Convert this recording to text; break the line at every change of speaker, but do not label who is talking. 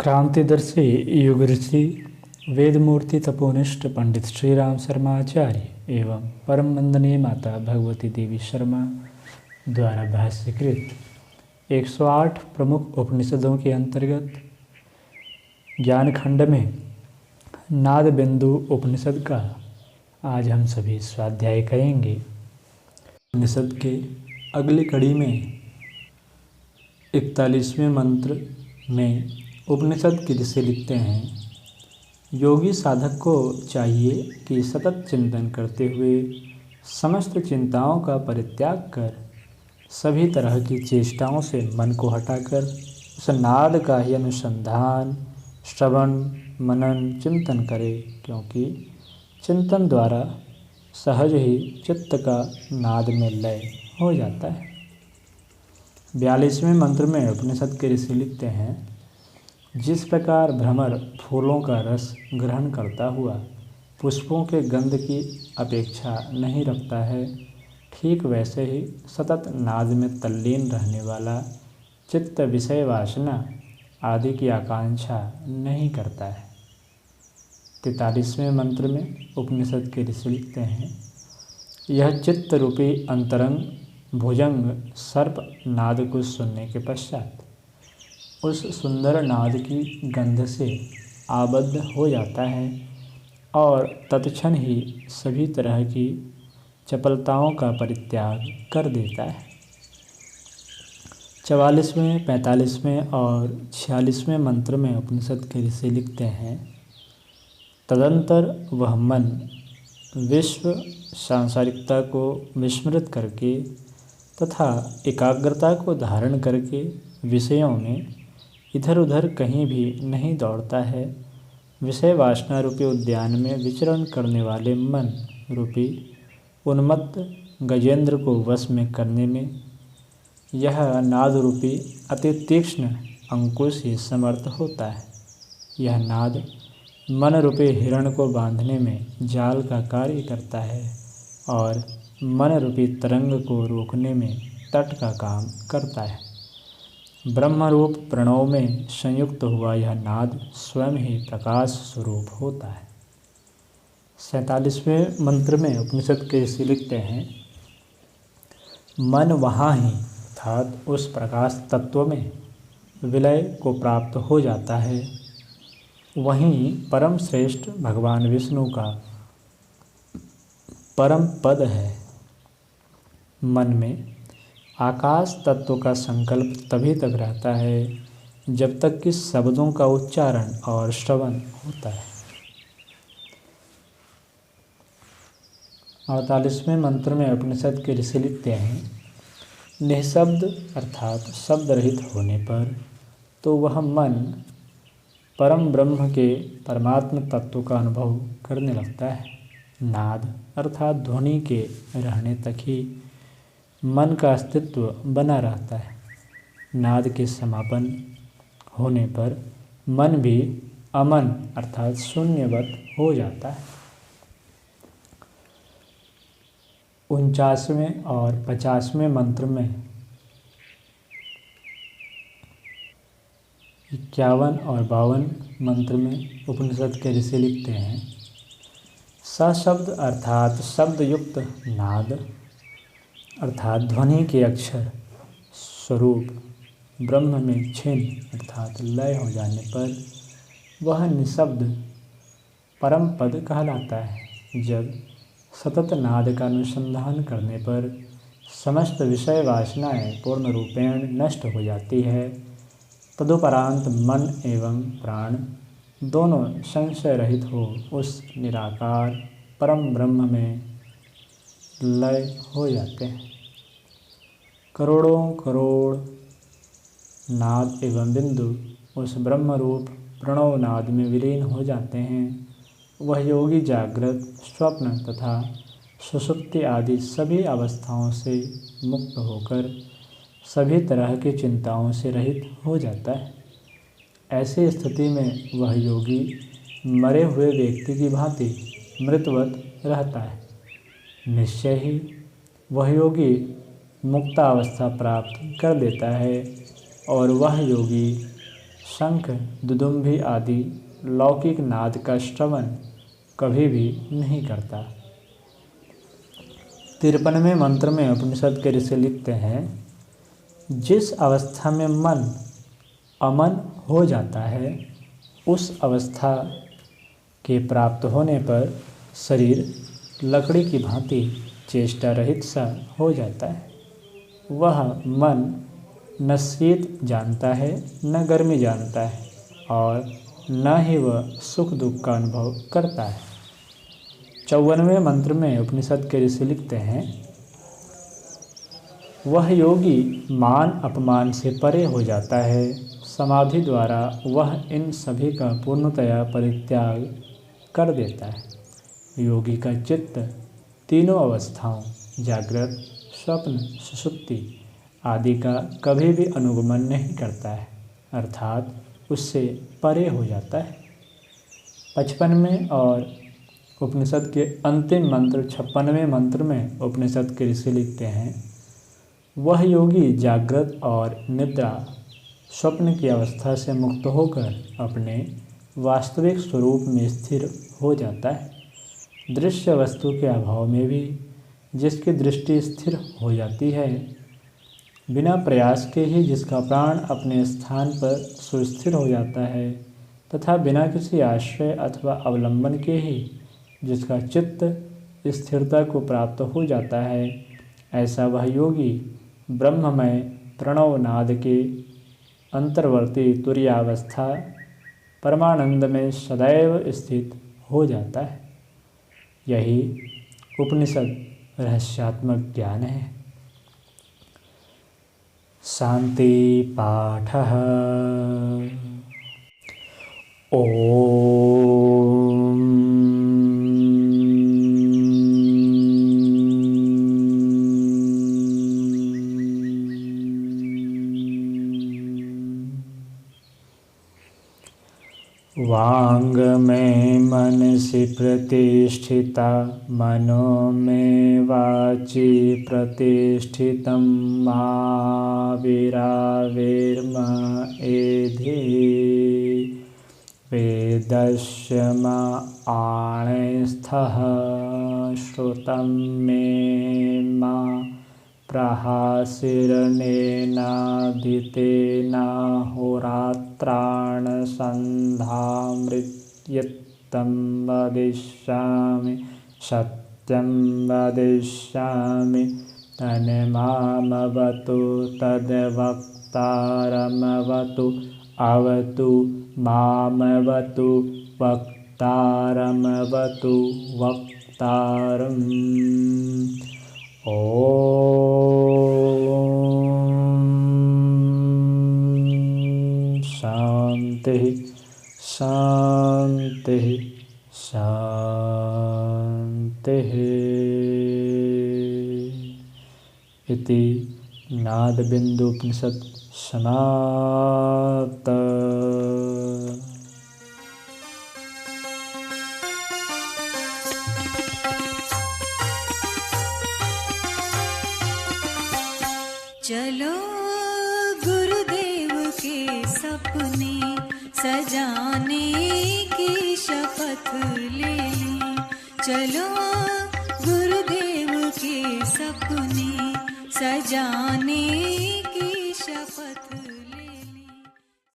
क्रांतिदर्शी युग ऋषि वेदमूर्ति तपोनिष्ठ पंडित श्री राम शर्मा आचार्य एवं परम वंदनीय माता भगवती देवी शर्मा द्वारा भाष्यकृत 108 प्रमुख उपनिषदों के अंतर्गत ज्ञानखंड में नाद बिंदु उपनिषद का आज हम सभी स्वाध्याय करेंगे। उपनिषद के अगली कड़ी में 41वें मंत्र में उपनिषद के ऋषि लिखते हैं, योगी साधक को चाहिए कि सतत चिंतन करते हुए समस्त चिंताओं का परित्याग कर सभी तरह की चेष्टाओं से मन को हटाकर उस नाद का ही अनुसंधान, श्रवण, मनन, चिंतन करे, क्योंकि चिंतन द्वारा सहज ही चित्त का नाद में लय हो जाता है। 42वें मंत्र में उपनिषद के ऋषि लिखते हैं, जिस प्रकार भ्रमर फूलों का रस ग्रहण करता हुआ पुष्पों के गंध की अपेक्षा नहीं रखता है, ठीक वैसे ही सतत नाद में तल्लीन रहने वाला चित्त विषय वासना आदि की आकांक्षा नहीं करता है। 43वें मंत्र में उपनिषद के ऋषि लिखते हैं, यह चित्त रूपी अंतरंग भुजंग सर्प नाद को सुनने के पश्चात उस सुंदर नाद की गंध से आबद्ध हो जाता है और तत्क्षण ही सभी तरह की चपलताओं का परित्याग कर देता है। 44वें, 45वें और 46वें मंत्र में उपनिषद के ऋषि लिखते हैं, तदंतर वह मन विश्व सांसारिकता को विस्मृत करके तथा एकाग्रता को धारण करके विषयों में इधर उधर कहीं भी नहीं दौड़ता है। विषय वासना रूपी उद्यान में विचरण करने वाले मन रूपी उन्मत्त गजेंद्र को वश में करने में यह नाद रूपी अति तीक्ष्ण अंकुश ही समर्थ होता है। यह नाद मन रूपी हिरण को बांधने में जाल का कार्य करता है और मन रूपी तरंग को रोकने में तट का काम करता है। ब्रह्मरूप प्रणव में संयुक्त हुआ यह नाद स्वयं ही प्रकाश स्वरूप होता है। 47वें मंत्र में उपनिषद के ऋषि लिखते हैं, मन वहाँ ही अर्थात उस प्रकाश तत्व में विलय को प्राप्त हो जाता है। वहीं परम श्रेष्ठ भगवान विष्णु का परम पद है। मन में आकाश तत्व का संकल्प तभी तक रहता है जब तक कि शब्दों का उच्चारण और श्रवण होता है। 48वें मंत्र में उपनिषद के ऋषि लिखते हैं, निःशब्द अर्थात शब्द रहित होने पर तो वह मन परम ब्रह्म के परमात्म तत्व का अनुभव करने लगता है। नाद अर्थात ध्वनि के रहने तक ही मन का अस्तित्व बना रहता है। नाद के समापन होने पर मन भी अमन अर्थात शून्यवत हो जाता है। 49वें और 50वें मंत्र में 51 और 52 मंत्र में उपनिषद के ऋषि लिखते हैं, सशब्द अर्थात शब्द युक्त नाद अर्थात ध्वनि के अक्षर स्वरूप ब्रह्म में छिन्न अर्थात लय हो जाने पर वह निःशब्द परम पद कहलाता है। जब सतत नाद का अनुसंधान करने पर समस्त विषय वासनाएं पूर्ण रूपेण नष्ट हो जाती है, तदुपरांत मन एवं प्राण दोनों संशय रहित हो उस निराकार परम ब्रह्म में लय हो जाते हैं। करोड़ों करोड़ नाद एवं बिंदु उस ब्रह्म रूप प्रणव नाद में विलीन हो जाते हैं। वह योगी जागृत, स्वप्न तथा सुषुप्ति आदि सभी अवस्थाओं से मुक्त होकर सभी तरह की चिंताओं से रहित हो जाता है। ऐसी स्थिति में वह योगी मरे हुए व्यक्ति की भांति मृतवत रहता है। निश्चय ही वह योगी मुक्तावस्था प्राप्त कर लेता है और वह योगी शंख, दुदुम्भी आदि लौकिक नाद का श्रवण कभी भी नहीं करता। 53वें मंत्र में उपनिषद के ऋषि लिखते हैं, जिस अवस्था में मन अमन हो जाता है उस अवस्था के प्राप्त होने पर शरीर लकड़ी की भांति चेष्टा रहित सा हो जाता है। वह मन न शीत जानता है न गर्मी जानता है और न ही वह सुख दुख का अनुभव करता है। 54वें मंत्र में उपनिषद के ऋषि लिखते हैं, वह योगी मान अपमान से परे हो जाता है। समाधि द्वारा वह इन सभी का पूर्णतया परित्याग कर देता है। योगी का चित्त तीनों अवस्थाओं जागृत, स्वप्न, सुषुप्ति आदि का कभी भी अनुगमन नहीं करता है, अर्थात उससे परे हो जाता है। 55वें और उपनिषद के अंतिम मंत्र 56वें मंत्र में उपनिषद के ऋषि लिखते हैं, वह योगी जागृत और निद्रा स्वप्न की अवस्था से मुक्त होकर अपने वास्तविक स्वरूप में स्थिर हो जाता है। दृश्य वस्तु के अभाव में भी जिसकी दृष्टि स्थिर हो जाती है, बिना प्रयास के ही जिसका प्राण अपने स्थान पर सुस्थिर हो जाता है तथा बिना किसी आश्रय अथवा अवलंबन के ही जिसका चित्त स्थिरता को प्राप्त हो जाता है, ऐसा वह योगी ब्रह्ममय प्रणव नाद के अंतर्वर्ती तुरीयावस्था परमानंद में सदैव स्थित हो जाता है। यही उपनिषद रहस्यात्मक ज्ञान है। शांति पाठः। ओम वांग में मनसि प्रतिष्ठिता मनो में वाचि प्रतिष्ठितं महावीराविर्म एधि वेदस्य आणस्थः श्रुतं मे मा प्रहासिरनेनादितेनाहोरात्राण सन्धामृत्यत्तं वदिष्यामि सत्यं वदिष्यामि तन्मामवतु तद्वक्तारमवतु अवतु मामवतु वक्तारमवतु वक्तारम्। ओम शांति शांति शांति। इति नादबिंदु उपनिषद समाप्त।
चलो गुरुदेव के सपने सजाने की शपथ ले लें। चलो गुरुदेव के सपने सजाने